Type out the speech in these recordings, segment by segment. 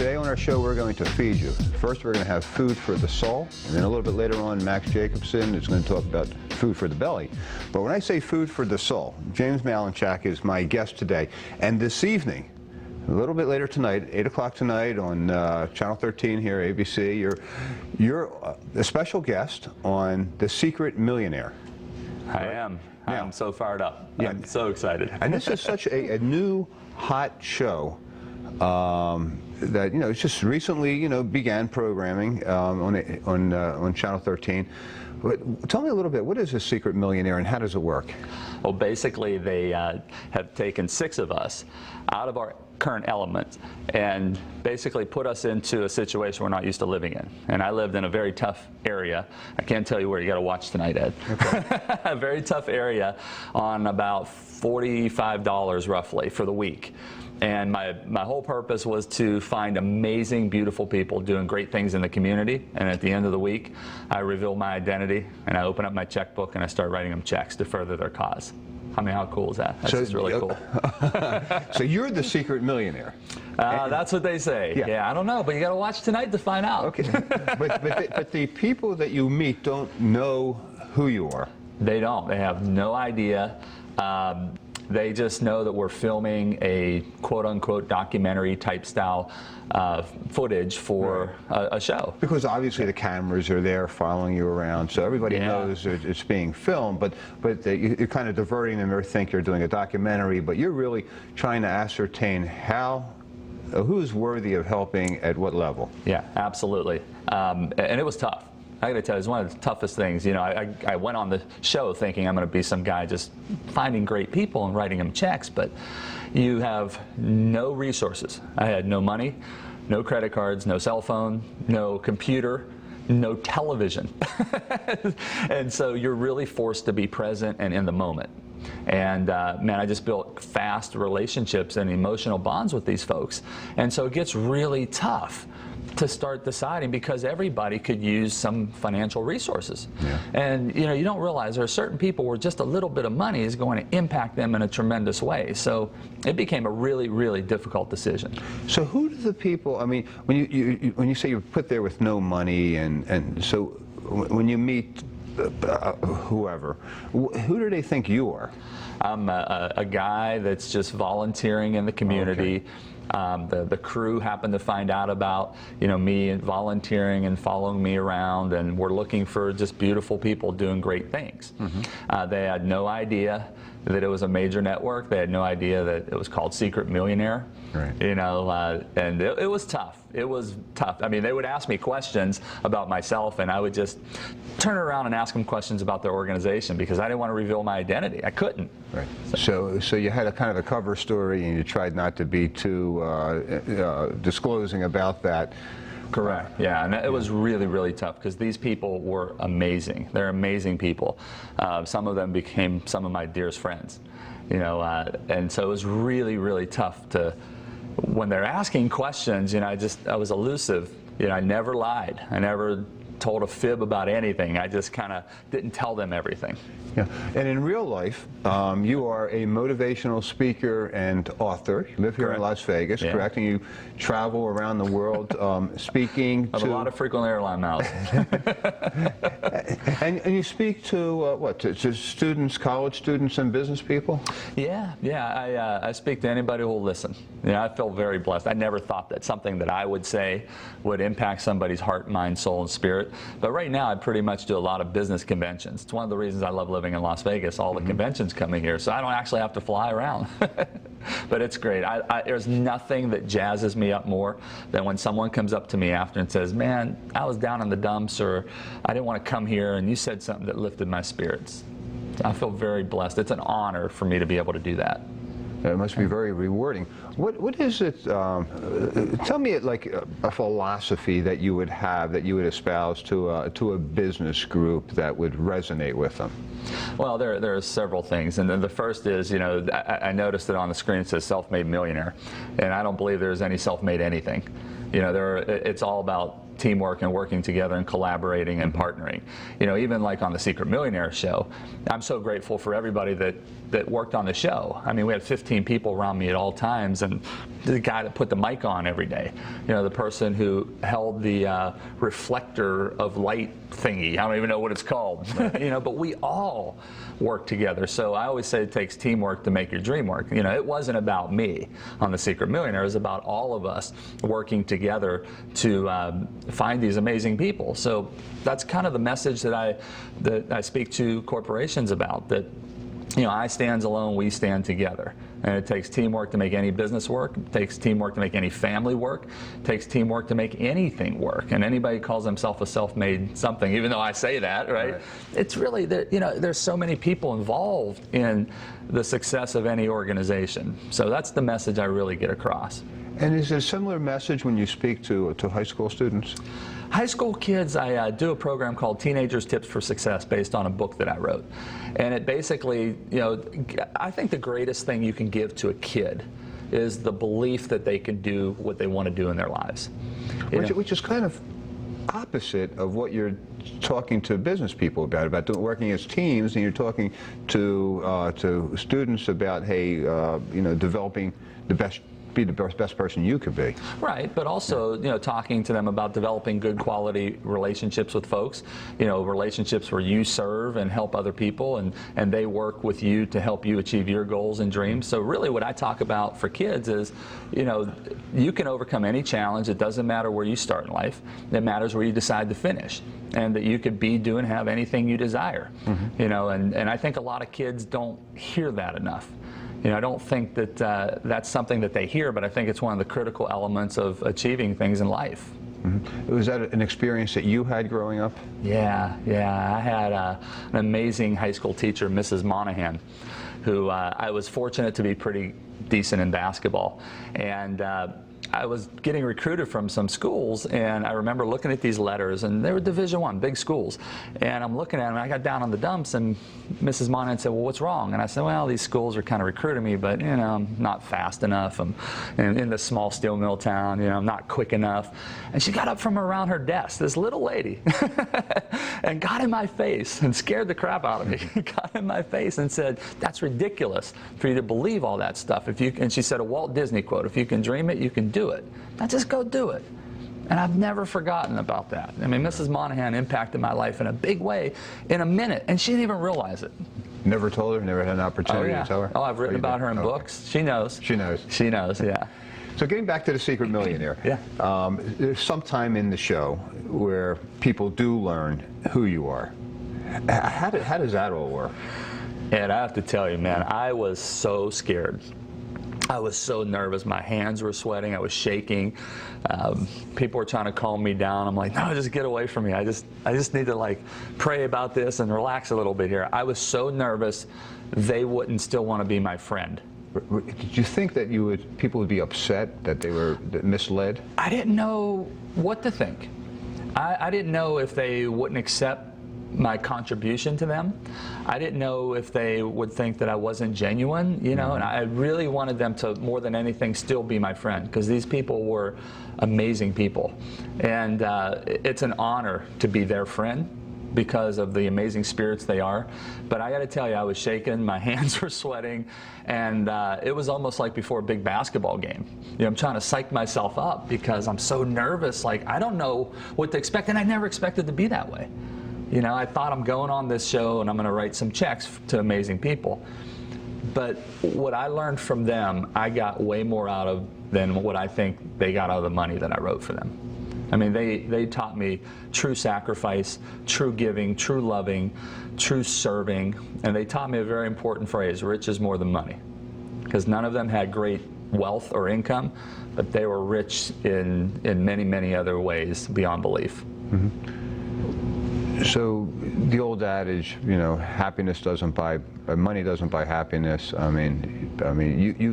Today on our show, we're going to feed you. First, we're going to have food for the soul, and then a little bit later on, Max Jacobson is going to talk about food for the belly. But when I say food for the soul, James Malinchak is my guest today. And this evening, a little bit later tonight, 8 o'clock tonight on Channel 13 here, ABC, you're a special guest on The Secret Millionaire. I am. I am so fired up. Yeah. I'm so excited. And this is such a new, hot show that, it's just recently, began programming on Channel 13. But tell me a little bit, what is a Secret Millionaire and how does it work? Well, basically, they have taken 6 of us out of our current element and basically put us into a situation we're not used to living in. And I lived in a very tough area. I can't tell you where. You got to watch tonight, Ed. Okay. A very tough area on about $45 roughly for the week. And my whole purpose was to find amazing, beautiful people doing great things in the community. And at the end of the week, I reveal my identity and I open up my checkbook and I start writing them checks to further their cause. I mean, how cool is that? That's just really cool. So you're the secret millionaire. That's what they say. Yeah, I don't know, but you got to watch tonight to find out. Okay, but the people that you meet don't know who you are. They don't. They have no idea. They just know that we're filming a quote-unquote documentary type style footage for a show. Because obviously the cameras are there following you around, so everybody knows it's being filmed, but you're kind of diverting them. They think you're doing a documentary, but you're really trying to ascertain who's worthy of helping at what level. Yeah, absolutely. And it was tough. I got to tell you, it's one of the toughest things. I went on the show thinking I'm going to be some guy just finding great people and writing them checks, but you have no resources. I had no money, no credit cards, no cell phone, no computer, no television. And so you're really forced to be present and in the moment. And man, I just built fast relationships and emotional bonds with these folks. And so it gets really tough to start deciding because everybody could use some financial resources. Yeah. And you don't realize there are certain people where just a little bit of money is going to impact them in a tremendous way. So it became a really, really difficult decision. So who do the people, I mean, when you say you're put there with no money, and so when you meet whoever, who do they think you are? I'm a guy that's just volunteering in the community. Okay. The crew happened to find out about me volunteering and following me around, and we're looking for just beautiful people doing great things. Mm-hmm. They had no idea that it was a major network. They had no idea that it was called Secret Millionaire. Right. And it was tough. It was tough. I mean, they would ask me questions about myself, and I would just turn around and ask them questions about their organization because I didn't want to reveal my identity. I couldn't. Right. So you had a kind of a cover story, and you tried not to be too disclosing about that. Correct. Yeah, and it was really, really tough because these people were amazing. They're amazing people. Some of them became some of my dearest friends. And so it was really, really tough to. When they're asking questions, I was elusive. I never lied. I never told a fib about anything. I just kind of didn't tell them everything. Yeah, and in real life, you are a motivational speaker and author. You live here in Las Vegas, correct? And you travel around the world speaking to... a lot of frequent airline miles. and you speak to to students, college students, and business people? Yeah. I speak to anybody who will listen. I feel very blessed. I never thought that something that I would say would impact somebody's heart, mind, soul, and spirit. But right now, I pretty much do a lot of business conventions. It's one of the reasons I love living in Las Vegas. All the conventions coming here, so I don't actually have to fly around. But it's great. There's nothing that jazzes me up more than when someone comes up to me after and says, "Man, I was down in the dumps," or "I didn't want to come here, and you said something that lifted my spirits." I feel very blessed. It's an honor for me to be able to do that. It must be very rewarding. What is it? Tell me, like a philosophy that you would have, that you would espouse to a business group that would resonate with them. Well, there are several things, and then the first is, I noticed that on the screen it says self-made millionaire, and I don't believe there's any self-made anything. It's all about teamwork and working together and collaborating and partnering. Even like on the Secret Millionaire show, I'm so grateful for everybody that worked on the show. I mean, we had 15 people around me at all times, and the guy that put the mic on every day, the person who held the reflector of light thingy. I don't even know what it's called, but we all work together. So I always say it takes teamwork to make your dream work. It wasn't about me on The Secret Millionaire. It was about all of us working together to find these amazing people. So that's kind of the message that I speak to corporations about, that I stands alone, we stand together. And it takes teamwork to make any business work. It takes teamwork to make any family work. It takes teamwork to make anything work. And anybody calls themselves a self-made something, even though I say that, right? It's really, there's so many people involved in the success of any organization. So that's the message I really get across. And is it a similar message when you speak to high school students? High school kids, I do a program called Teenagers Tips for Success based on a book that I wrote. And it basically, I think the greatest thing you can give to a kid is the belief that they can do what they want to do in their lives. Which is kind of opposite of what you're talking to business people about working as teams, and you're talking to students about, hey, developing be the best person you could be. Right, but also, talking to them about developing good quality relationships with folks, relationships where you serve and help other people, and they work with you to help you achieve your goals and dreams. So really what I talk about for kids is, you can overcome any challenge. It doesn't matter where you start in life. It matters where you decide to finish, and that you could be, do, and have anything you desire. And I think a lot of kids don't hear that enough. I don't think that that's something that they hear, but I think it's one of the critical elements of achieving things in life. Was that an experience that you had growing up? Yeah. I had an amazing high school teacher, Mrs. Monahan, who I was fortunate to be pretty decent in basketball. And I was getting recruited from some schools, and I remember looking at these letters, and they were Division I, big schools. And I'm looking at them, and I got down on the dumps, and Mrs. Monahan said, well, what's wrong? And I said, well, these schools are kind of recruiting me, but, I'm not fast enough. I'm in this small steel mill town, I'm not quick enough. And she got up from around her desk, this little lady, and got in my face and scared the crap out of me. Got in my face and said, that's ridiculous for you to believe all that stuff. And she said a Walt Disney quote, if you can dream it, you can do it. Now just go do it. And I've never forgotten about that. I mean, Mrs. Monahan impacted my life in a big way in a minute, and she didn't even realize it. Never told her, never had an opportunity to tell her? Oh, I've written about her in books. She knows. She knows. She knows, yeah. So getting back to The Secret Millionaire, there's some time in the show where people do learn who you are. How does that all work? And I have to tell you, man, I was so scared. I was so nervous. My hands were sweating. I was shaking. People were trying to calm me down. I'm like, no, just get away from me. I just need to pray about this and relax a little bit here. I was so nervous they wouldn't still want to be my friend. Did you think that people would be upset that they were misled? I didn't know what to think. I didn't know if they wouldn't accept my contribution to them. I didn't know if they would think that I wasn't genuine, and I really wanted them to, more than anything, still be my friend, because these people were amazing people. And it's an honor to be their friend because of the amazing spirits they are. But I got to tell you, I was shaking, my hands were sweating, and it was almost like before a big basketball game. I'm trying to psych myself up because I'm so nervous, I don't know what to expect, and I never expected to be that way. I thought I'm going on this show and I'm going to write some checks to amazing people. But what I learned from them, I got way more out of than what I think they got out of the money that I wrote for them. I mean, they taught me true sacrifice, true giving, true loving, true serving, and they taught me a very important phrase, rich is more than money. Because none of them had great wealth or income, but they were rich in many, many other ways beyond belief. So the old adage, happiness doesn't buy, money doesn't buy happiness. I mean,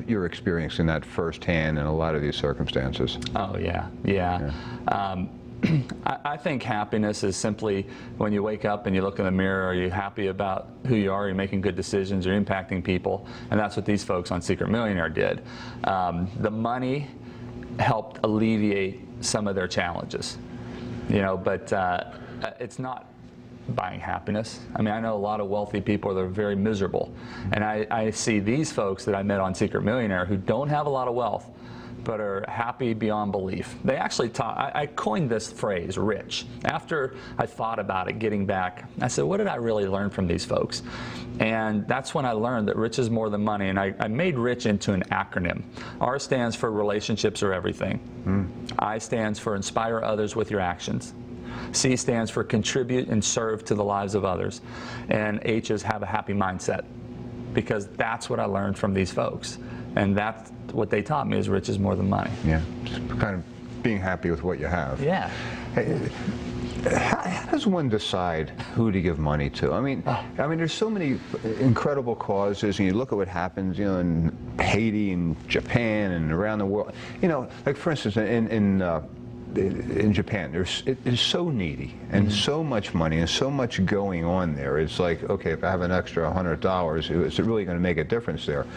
you're experiencing that firsthand in a lot of these circumstances. Oh yeah. I think happiness is simply when you wake up and you look in the mirror, are you happy about who you are, you're making good decisions, you're impacting people, and that's what these folks on Secret Millionaire did. The money helped alleviate some of their challenges, but it's not buying happiness. I mean, I know a lot of wealthy people that are very miserable, and I see these folks that I met on Secret Millionaire who don't have a lot of wealth, but are happy beyond belief. They actually taught, I coined this phrase, rich. After I thought about it, getting back, I said, what did I really learn from these folks? And that's when I learned that rich is more than money, and I made rich into an acronym. R stands for relationships are everything. I stands for inspire others with your actions. C stands for contribute and serve to the lives of others. And H is have a happy mindset, because that's what I learned from these folks. And that's what they taught me, is rich is more than money. Yeah, just kind of being happy with what you have. Yeah. Hey, how does one decide who to give money to? I mean, there's so many incredible causes, and you look at what happens, you know, in Haiti and Japan and around the world. You know, like for instance, in Japan, it is so needy and so much money and so much going on there. It's like, okay, if I have an extra $100, is it really going to make a difference there?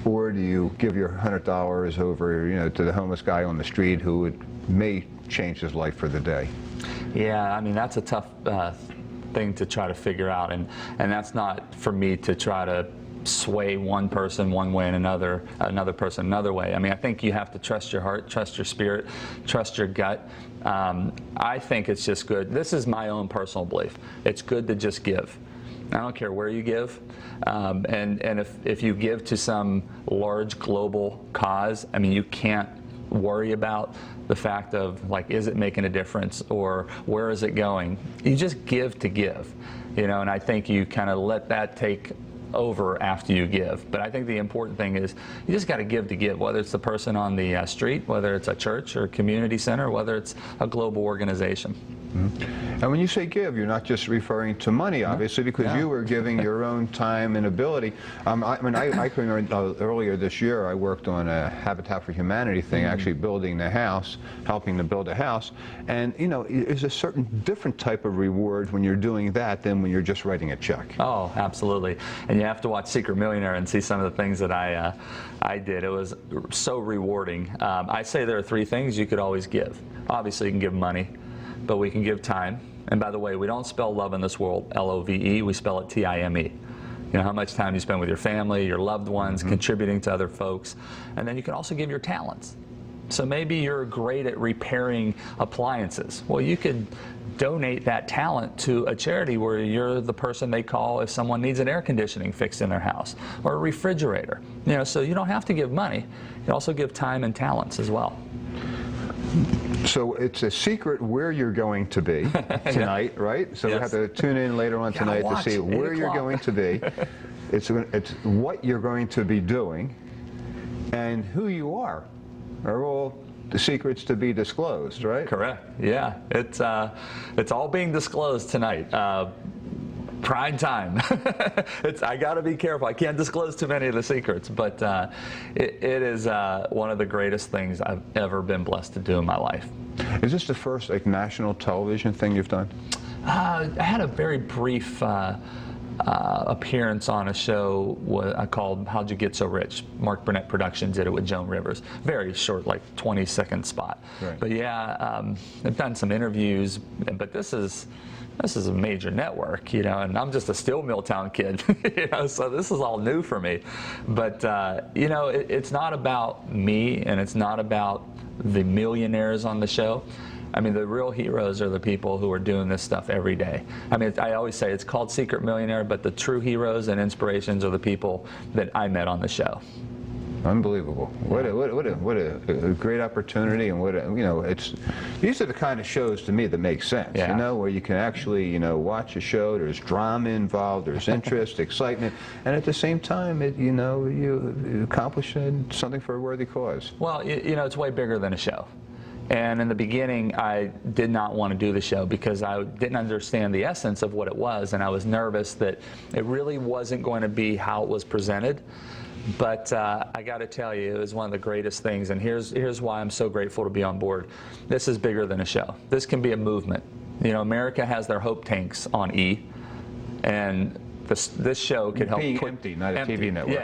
Or do you give your $100 over, you know, to the homeless guy on the street who may change his life for the day? Yeah, I mean, that's a tough thing to try to figure out, and that's not for me to try to sway one person one way and another person another way. I mean, I think you have to trust your heart, trust your spirit, trust your gut. I think it's just good. This is my own personal belief. It's good to just give. I don't care where you give, and if you give to some large global cause, I mean, you can't worry about the fact of, like, is it making a difference or where is it going? You just give to give, you know, and I think you kind of let that take over after you give. But I think the important thing is you just got to give, whether it's the person on the street, whether it's a church or a community center, whether it's a global organization. And when you say give, you're not just referring to money, obviously, because you were giving your own time and ability. I can remember earlier this year, I worked on a Habitat for Humanity thing, actually building the house, helping to build a house. And, you know, there's a certain different type of reward when you're doing that than when you're just writing a check. Oh, absolutely. And you have to watch Secret Millionaire and see some of the things that I did. It was so rewarding. I say there are three things you could always give. Obviously, you can give money, but we can give time. And by the way, we don't spell love in this world L-O-V-E, we spell it T-I-M-E. You know, how much time you spend with your family, your loved ones, contributing to other folks. And then you can also give your talents. So maybe you're great at repairing appliances. Well, you could donate that talent to a charity where you're the person they call if someone needs an air conditioning fixed in their house or a refrigerator. You know, so you don't have to give money. You can also give time and talents as well. So it's a secret where you're going to be tonight, right? So we have to tune in later on tonight to see where you're going to be. It's what you're going to be doing, and who you are all the secrets to be disclosed, right? Correct. Yeah, it's all being disclosed tonight. Prime time. I got to be careful. I can't disclose too many of the secrets, but it is one of the greatest things I've ever been blessed to do in my life. Is this the first national television thing you've done? I had a very brief appearance on a show called How'd You Get So Rich? Mark Burnett Productions did it with Joan Rivers. Very short, like 20-second spot. Right. But yeah, I've done some interviews, but this is a major network, you know, and I'm just a Steel Mill Town kid, you know, so this is all new for me. But, you know, it's not about me, and it's not about the millionaires on the show. I mean, the real heroes are the people who are doing this stuff every day. I mean, I always say it's called Secret Millionaire, but the true heroes and inspirations are the people that I met on the show. Unbelievable! What a great opportunity, and these are the kind of shows to me that make sense. Yeah. You know, where you can actually watch a show. There's drama involved. There's interest, excitement, and at the same time, you accomplish something for a worthy cause. Well, it's way bigger than a show. And in the beginning, I did not want to do the show because I didn't understand the essence of what it was, and I was nervous that it really wasn't going to be how it was presented. But I got to tell you, it was one of the greatest things, and here's why I'm so grateful to be on board. This is bigger than a show. This can be a movement. You know, America has their hope tanks on E, and this show could help Being put empty, not a TV network.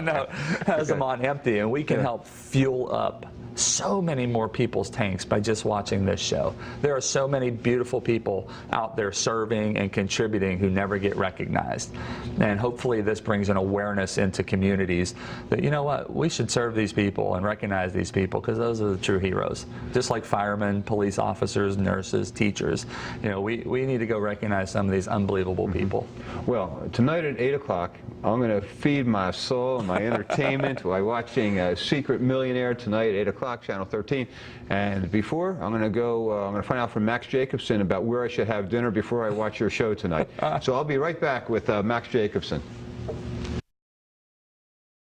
No, has them on empty, and we can help fuel up so many more people's tanks by just watching this show. There are so many beautiful people out there serving and contributing who never get recognized. And hopefully this brings an awareness into communities that, you know what, we should serve these people and recognize these people, because those are the true heroes. Just like firemen, police officers, nurses, teachers. You know, we need to go recognize some of these unbelievable people. Well, tonight at 8 o'clock, I'm going to feed my soul and my entertainment by watching Secret Millionaire tonight at 8 o'clock. Channel 13, and before I'm going to find out from Max Jacobson about where I should have dinner before I watch your show tonight. So I'll be right back with Max Jacobson.